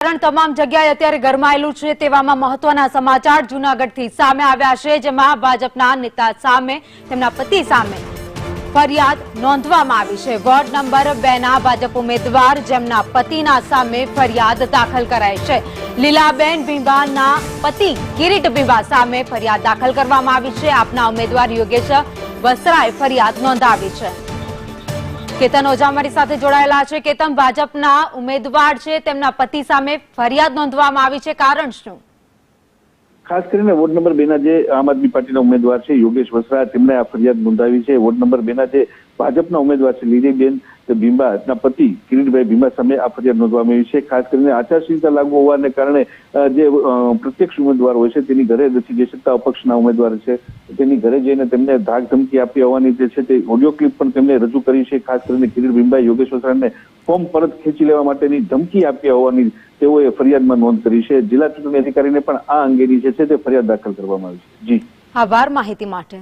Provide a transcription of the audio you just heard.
રાજકારણ તમામ જગ્યાએ અત્યારે ગરમાયેલું છે, તેવામાં મહત્વના સમાચાર જૂનાગઢથી સામે આવ્યા છે, જેમાં ભાજપના નેતા સામે તેમના પતિ સામે ફરિયાદ નોંધવામાં આવી છે। વોર્ડ નંબર 2 ના ભાજપ ઉમેદવાર જેમના પતિના સામે ફરિયાદ દાખલ કરાઈ છે। લીલાબેન બીંબાના પતિ કિરીટ બીંબા સામે ફરિયાદ દાખલ કરવામાં આવી છે। આપના ઉમેદવાર યોગેશ વસરાએ ફરિયાદ નોંધાવી છે। કેતન ઓઝા મારી સાથે જોડાયેલા છે। કેતન, ભાજપના ઉમેદવાર છે તેમના પતિ સામે ફરિયાદ નોંધવામાં આવી છે, કારણ શું? ખાસ કરીને વોર્ડ નંબર 2 ના જે આમ આદમી પાર્ટીના ઉમેદવાર છે યોગેશ વસરા, તેમણે આ ફરિયાદ નોંધાવી છે। વોર્ડ નંબર 2 ના જે ભાજપના ઉમેદવાર છે લીલીબેન બીંબાના પતિ કિરીટભાઈ બીંબા સામે આ ફરિયાદ નોંધવામાં આવી છે। ખાસ કરીને આચારસંહિતા લાગુ હોવાને કારણે જે પ્રત્યક્ષ ઉમેદવાર હોય છે તેની ઘરે જે સત્તા અપક્ષના ઉમેદવાર છે તેની ઘરે જઈને તેમને ધાક ધમકી આપી હોવાની જે છે તે ઓડિયો ક્લિપ પણ તેમને રજૂ કરી છે। ખાસ કરીને કિરીટ બીંબાએ યોગેશ વસરાને ફોર્મ પરત ખેંચી લેવા માટેની ધમકી આપી હોવાની તેઓએ ફરિયાદમાં નોંધ કરી છે। જિલ્લા ચૂંટણી અધિકારીને પણ આ અંગેની જે છે તે ફરિયાદ દાખલ કરવામાં આવી છે। જી, આભાર માહિતી માટે।